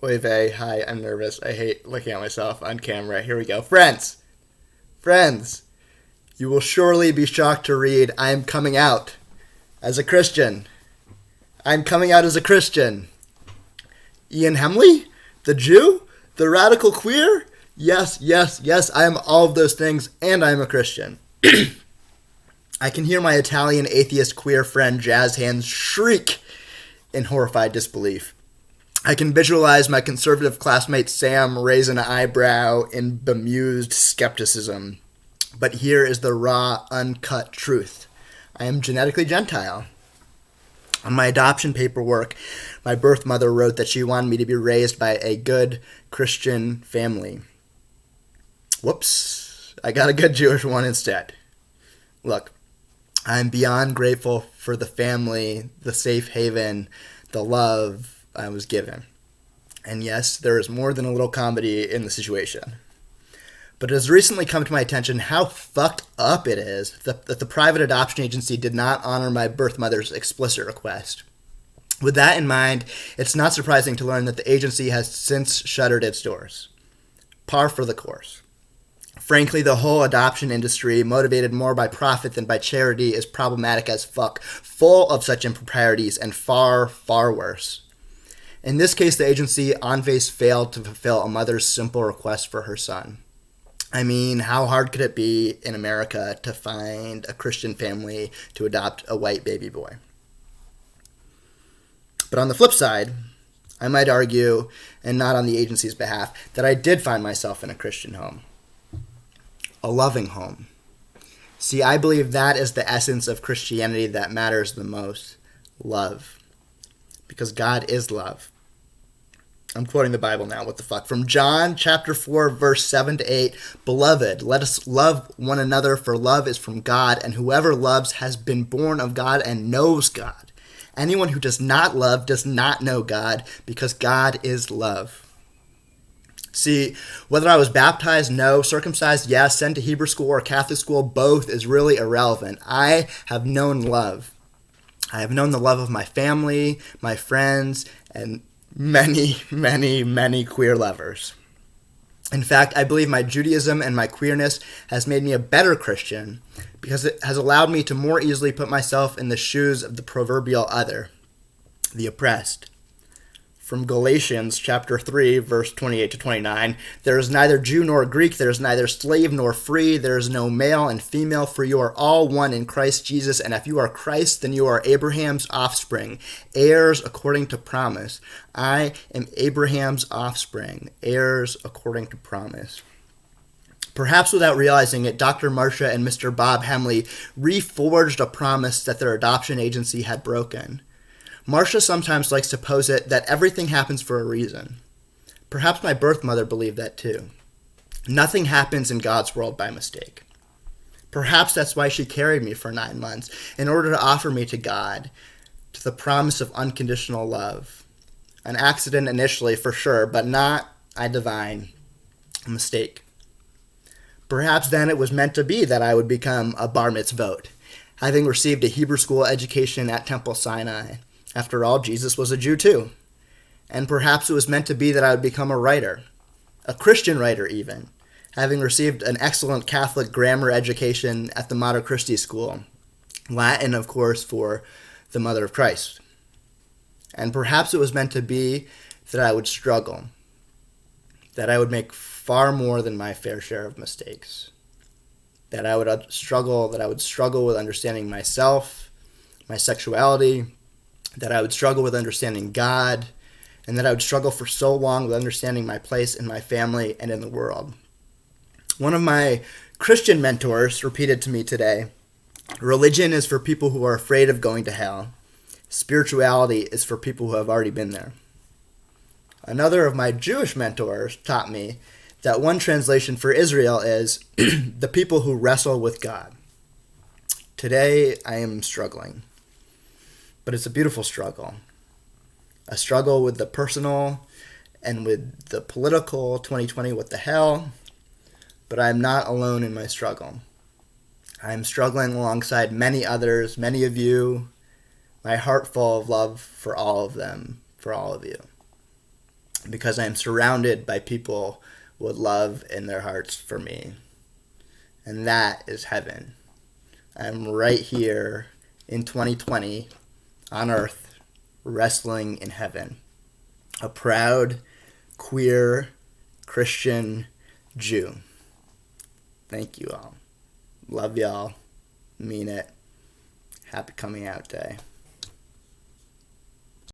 Oy vey, hi, I'm nervous. I hate looking at myself on camera. Here we go. Friends, you will surely be shocked to read I am coming out as a Christian. I'm coming out as a Christian. Ian Hemley? The Jew? The radical queer? Yes, I am all of those things, and I am a Christian. I can hear my Italian atheist queer friend Jazz Hands shriek in horrified disbelief. I can visualize my conservative classmate Sam raise an eyebrow in bemused skepticism. But here is the raw, uncut truth. I am genetically Gentile. On my adoption paperwork, my birth mother wrote that she wanted me to be raised by a good Christian family. Whoops, I got a good Jewish one instead. Look, I'm beyond grateful for the family, the safe haven, the love I was given. And yes, there is more than a little comedy in the situation. But it has recently come to my attention how fucked up it is that the private adoption agency did not honor my birth mother's explicit request. With that in mind, it's not surprising to learn that the agency has since shuttered its doors. Par for the course. Frankly, the whole adoption industry, motivated more by profit than by charity, is problematic as fuck, full of such improprieties, and far, far worse. In this case, the agency en face failed to fulfill a mother's simple request for her son. I mean, how hard could it be in America to find a Christian family to adopt a white baby boy? But on the flip side, I might argue, and not on the agency's behalf, that I did find myself in a Christian home. A loving home. See, I believe that is the essence of Christianity that matters the most. Love. Because God is love. I'm quoting the Bible now, what the fuck. From John chapter 4, verse 7 to 8, Beloved, let us love one another, for love is from God, and whoever loves has been born of God and knows God. Anyone who does not love does not know God, because God is love. See, whether I was baptized, no, circumcised, yes, sent to Hebrew school or Catholic school, both is really irrelevant. I have known love. I have known the love of my family, my friends, and many queer lovers. In fact, I believe my Judaism and my queerness has made me a better Christian because it has allowed me to more easily put myself in the shoes of the proverbial other, the oppressed. From Galatians chapter 3, verse 28 to 29, there is neither Jew nor Greek, there is neither slave nor free, there is no male and female, for you are all one in Christ Jesus, and if you are Christ, then you are Abraham's offspring, heirs according to promise. I am Abraham's offspring, heirs according to promise. Perhaps without realizing it, Dr. Marcia and Mr. Bob Hemley reforged a promise that their adoption agency had broken. Marcia sometimes likes to posit that everything happens for a reason. Perhaps my birth mother believed that too. Nothing happens in God's world by mistake. Perhaps that's why she carried me for 9 months, in order to offer me to God, to the promise of unconditional love. An accident initially, for sure, but not, I divine, a mistake. Perhaps then it was meant to be that I would become a bar mitzvot, having received a Hebrew school education at Temple Sinai. After all, Jesus was a Jew too. And perhaps it was meant to be that I would become a writer, a Christian writer even, having received an excellent Catholic grammar education at the Mater Christi School, Latin, of course, for the Mother of Christ. And perhaps it was meant to be that I would struggle, that I would make far more than my fair share of mistakes, that I would struggle with understanding myself, my sexuality, that I would struggle with understanding God, and that I would struggle for so long with understanding my place in my family and in the world. One of my Christian mentors repeated to me today, religion is for people who are afraid of going to hell. Spirituality is for people who have already been there. Another of my Jewish mentors taught me that one translation for Israel is the people who wrestle with God. Today, I am struggling. But it's a beautiful struggle. A struggle with the personal and with the political 2020, what the hell. But I'm not alone in my struggle. I'm struggling alongside many others, many of you. My heart full of love for all of them, for all of you. because I am surrounded by people with love in their hearts for me. And that is heaven. I'm right here in 2020 on earth, wrestling in heaven. A proud, queer, Christian Jew. Thank you all. Love y'all. Mean it. Happy coming out day.